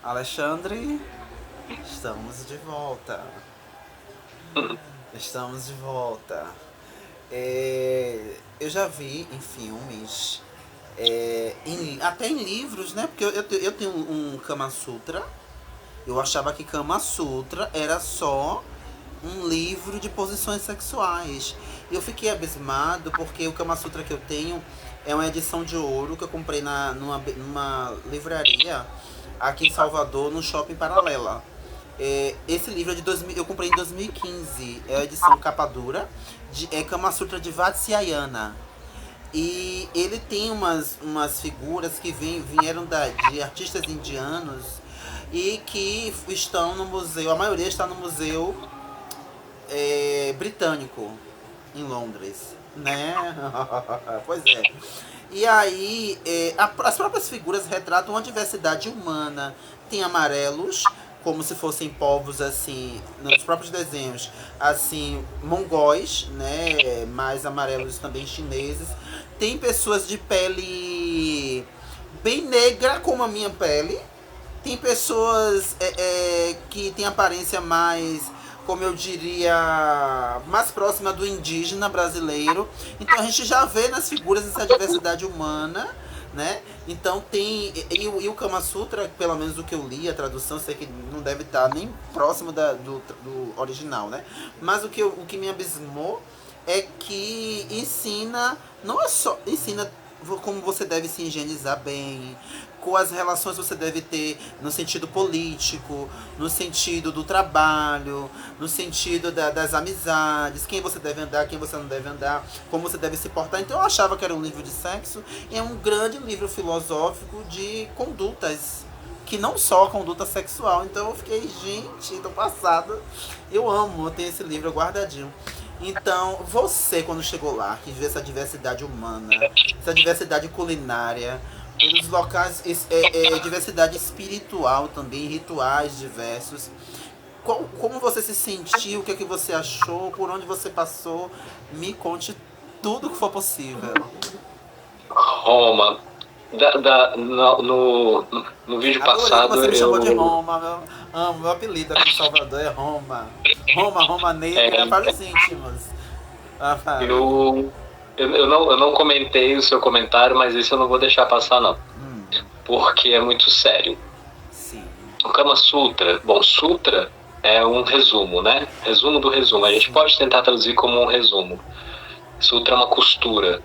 Alexandre, estamos de volta. Estamos de volta. Eu já vi em filmes, até em livros, né? Porque eu tenho um Kama Sutra. Eu achava que Kama Sutra era só um livro de posições sexuais. E eu fiquei abismado porque o Kama Sutra que eu tenho é uma edição de ouro que eu comprei numa livraria aqui em Salvador, no Shopping Paralela. Esse livro é de 2000, eu comprei em 2015. É a edição capa dura. É Kama Sutra de Vatsyayana. E ele tem umas figuras que vieram de artistas indianos e que estão no museu. A maioria está no museu britânico, em Londres, né? Pois é. E aí, as próprias figuras retratam uma diversidade humana. Tem amarelos, como se fossem povos, assim, nos próprios desenhos, assim, mongóis, né? Mais amarelos também chineses. Tem pessoas de pele bem negra, como a minha pele. Tem pessoas que têm aparência mais, como eu diria, mais próxima do indígena brasileiro. Então a gente já vê nas figuras essa diversidade humana, né? Então tem. E o Kama Sutra, pelo menos o que eu li, a tradução, sei que não deve estar nem próximo do original, né? Mas o que me abismou é que ensina, não é só. Ensina como você deve se higienizar bem, quais relações você deve ter no sentido político, no sentido do trabalho, no sentido das amizades, quem você deve andar, quem você não deve andar, como você deve se portar. Então eu achava que era um livro de sexo e é um grande livro filosófico de condutas, que não só conduta sexual. Então eu fiquei, gente, tô passada. Eu tenho esse livro guardadinho. Então, você, quando chegou lá, que viu essa diversidade humana, essa diversidade culinária, os locais, diversidade espiritual também, rituais diversos, como você se sentiu, o que é que você achou, por onde você passou, me conte tudo que for possível. Roma. No vídeo Adorei que passado você me chamou de eu. Roma, meu apelido aqui em Salvador é Roma. Roma negra é, para os íntimos. Ah, fale. eu, eu não comentei o seu comentário, mas isso eu não vou deixar passar, não. Porque é muito sério. Sim. O Kama Sutra, bom, Sutra é um resumo, né? Resumo do resumo. A gente pode tentar traduzir como um resumo. Sutra é uma costura.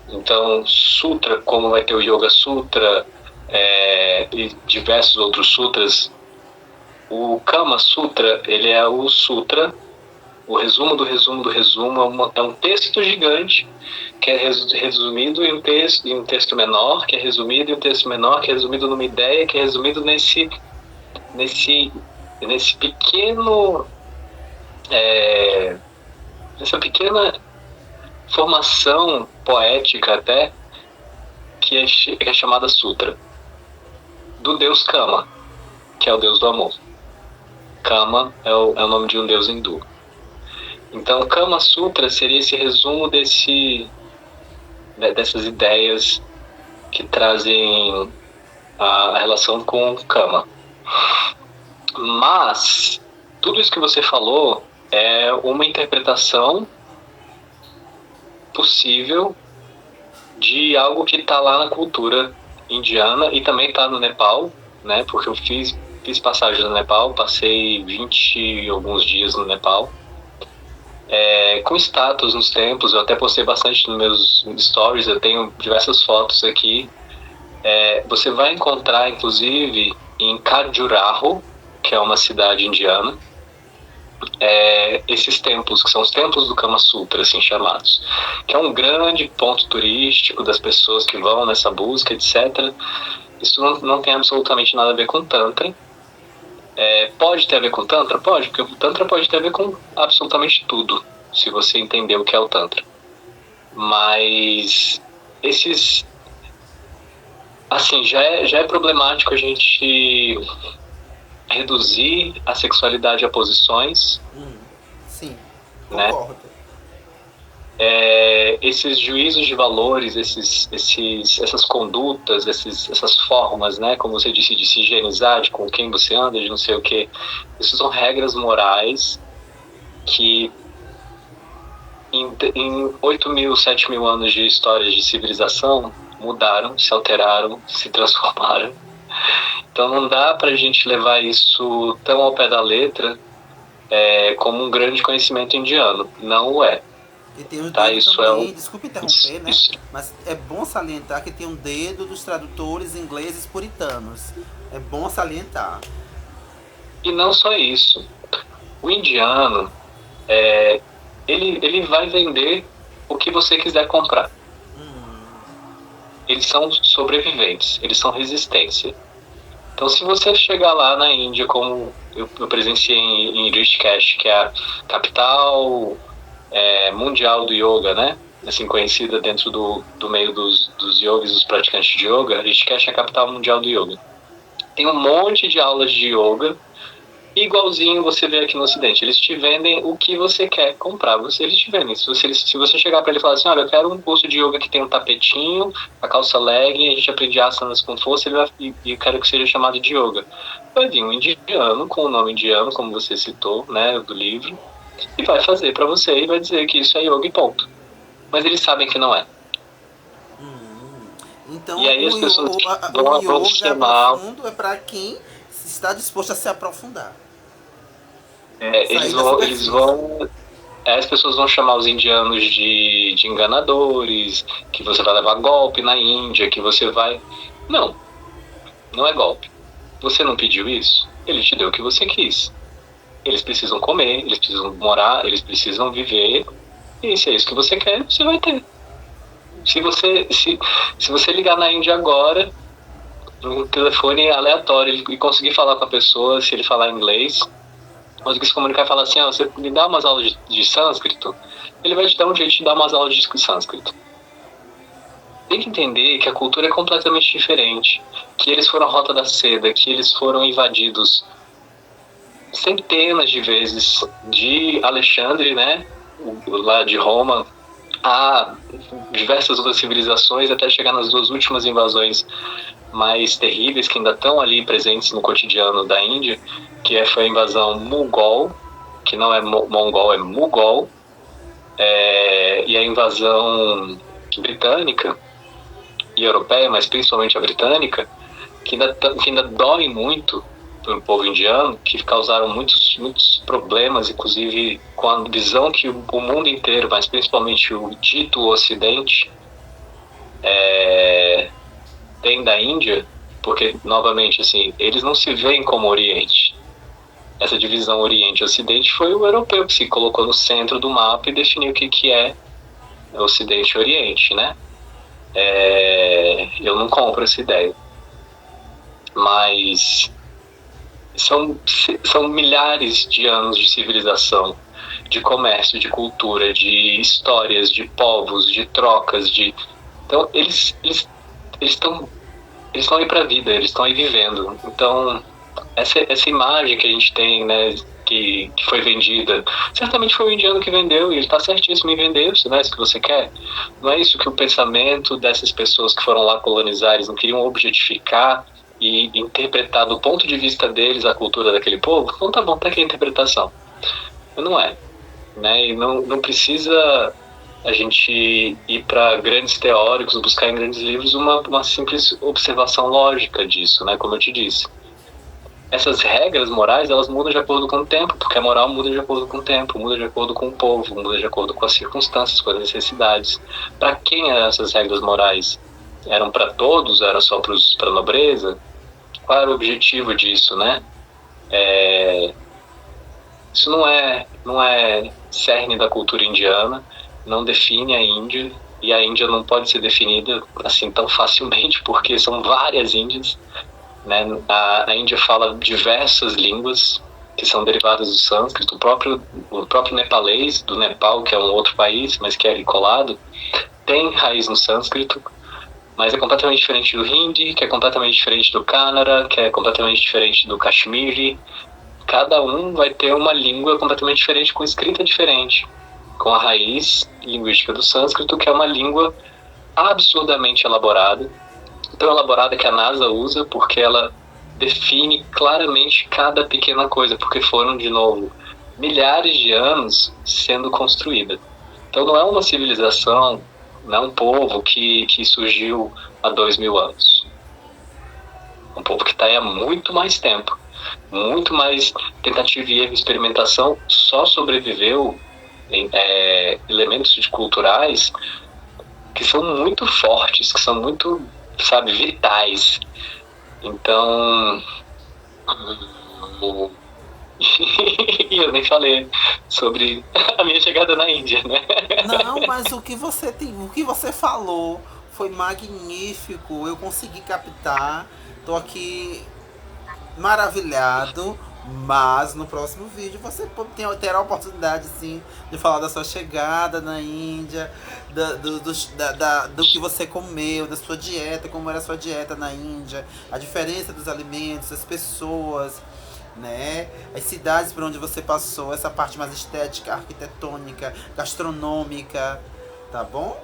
Então, Sutra, como vai ter o Yoga Sutra e diversos outros sutras, o Kama Sutra, ele é o sutra, o resumo do resumo do resumo, é um texto gigante que é resumido em um texto menor, que é resumido em um texto menor, que é resumido numa ideia, que é resumido nesse pequeno, nessa pequena formação poética até, que é chamada Sutra, do deus Kama, que é o deus do amor. Kama é o nome de um deus hindu. Então, Kama Sutra seria esse resumo dessas ideias que trazem a relação com Kama. Mas, tudo isso que você falou é uma interpretação possível de algo que está lá na cultura indiana e também está no Nepal, né? Porque eu fiz passagem no Nepal, passei 20 e alguns dias no Nepal, com estátuas nos templos. Eu até postei bastante nos meus stories, eu tenho diversas fotos aqui. Você vai encontrar, inclusive, em Khajuraho, que é uma cidade indiana, esses templos, que são os templos do Kama Sutra, assim chamados, que é um grande ponto turístico das pessoas que vão nessa busca, etc. Isso não tem absolutamente nada a ver com Tantra. Pode ter a ver com Tantra? Pode, porque o Tantra pode ter a ver com absolutamente tudo, se você entender o que é o Tantra. Mas esses... Assim, já é problemático a gente reduzir a sexualidade a posições. Sim, Né? concordo. esses juízos de valores, essas condutas, essas formas, né, como você disse, de se higienizar, de com quem você anda, de não sei o quê, isso são regras morais que em 8.000, 7.000 anos de histórias de civilização mudaram, se alteraram, se transformaram. Então não dá pra gente levar isso tão ao pé da letra como um grande conhecimento indiano. Não é. E tem os Tá? dedos Isso também, desculpa interromper, né? isso. Mas é bom salientar que tem um dedo dos tradutores ingleses puritanos. É bom salientar. E não só isso. O indiano, ele vai vender o que você quiser comprar. Eles são sobreviventes, eles são resistência. Então, se você chegar lá na Índia, como eu presenciei em Rishikesh, que é a capital mundial do yoga, né? Assim, conhecida dentro do meio dos yogis, dos praticantes de yoga, Rishikesh é a capital mundial do yoga. Tem um monte de aulas de yoga, igualzinho você vê aqui no Ocidente. Eles te vendem o que você quer comprar. Eles te vendem. Se você chegar para ele e falar assim, olha, eu quero um curso de yoga que tem um tapetinho, a calça legging, a gente aprende asanas com força e eu quero que seja chamado de yoga. Vai vir um indiano, com o nome indiano, como você citou, né, do livro, e vai fazer para você e vai dizer que isso é yoga e ponto. Mas eles sabem que não é. Então E aí as pessoas o vão yoga aproximar. profundo é para quem está disposto a se aprofundar. As pessoas vão chamar os indianos de enganadores, que você vai levar golpe na Índia, que você vai... Não, não é golpe. Você não pediu isso, ele te deu o que você quis. Eles precisam comer, eles precisam morar, eles precisam viver, e se é isso que você quer, você vai ter. Se você ligar na Índia agora, no telefone aleatório, e conseguir falar com a pessoa, se ele falar inglês, conseguir se comunicar e falar assim, você me dá umas aulas de sânscrito, ele vai te dar um jeito de dar umas aulas de sânscrito. Tem que entender que a cultura é completamente diferente, que eles foram a rota da seda, que eles foram invadidos centenas de vezes de Alexandre, né, lá de Roma, a diversas outras civilizações, até chegar nas duas últimas invasões mais terríveis que ainda estão ali presentes no cotidiano da Índia, que foi a invasão Mughal, que não é mongol, é Mughal, e a invasão britânica e europeia, mas principalmente a britânica, que ainda dói muito para o povo indiano, que causaram muitos problemas, inclusive com a visão que o mundo inteiro, mas principalmente o dito Ocidente, tem da Índia, porque, novamente, assim, eles não se veem como Oriente. Essa divisão Oriente-Ocidente foi o europeu que se colocou no centro do mapa e definiu o que é Ocidente e Oriente, né? Eu não compro essa ideia. Mas são milhares de anos de civilização, de comércio, de cultura, de histórias, de povos, de trocas, então eles estão aí para a vida, eles estão aí vivendo. Então essa imagem que a gente tem, né, que foi vendida, certamente foi o indiano que vendeu, e ele está certíssimo em vender, se não é isso que você quer. Não é isso que o pensamento dessas pessoas que foram lá colonizar, eles não queriam objetificar e interpretar do ponto de vista deles a cultura daquele povo? Então tá bom, tá aqui a interpretação. Mas não é, né? E não precisa a gente ir para grandes teóricos, buscar em grandes livros uma simples observação lógica disso, né? Como eu te disse. Essas regras morais, elas mudam de acordo com o tempo, porque a moral muda de acordo com o tempo, muda de acordo com o povo, muda de acordo com as circunstâncias, com as necessidades. Para quem eram essas regras morais? Eram para todos? Era só para a nobreza? Qual era o objetivo disso, né? Isso não é cerne da cultura indiana, não define a Índia, e a Índia não pode ser definida assim tão facilmente, porque são várias Índias, né? A Índia fala diversas línguas que são derivadas do sânscrito, o próprio nepalês, do Nepal, que é um outro país, mas que é ali colado, tem raiz no sânscrito, mas é completamente diferente do Hindi, que é completamente diferente do Kannada, que é completamente diferente do Kashmiri. Cada um vai ter uma língua completamente diferente, com escrita diferente. com a raiz linguística do sânscrito, que é uma língua absurdamente elaborada, tão elaborada que a NASA usa porque ela define claramente cada pequena coisa, porque foram, de novo, milhares de anos sendo construída. Então não é uma civilização, não é um povo que surgiu há 2000 anos. Um povo que está aí há muito mais tempo, muito mais tentativa e erro, experimentação, só sobreviveu em elementos culturais que são muito fortes, que são muito, sabe, vitais. Então, e eu nem falei sobre a minha chegada na Índia, né? Não, mas o que você falou foi magnífico. Eu consegui captar. Tô aqui maravilhado. Mas no próximo vídeo você terá a oportunidade, sim, de falar da sua chegada na Índia, do que você comeu, da sua dieta, como era a sua dieta na Índia, a diferença dos alimentos, as pessoas, né? As cidades por onde você passou, essa parte mais estética, arquitetônica, gastronômica, tá bom?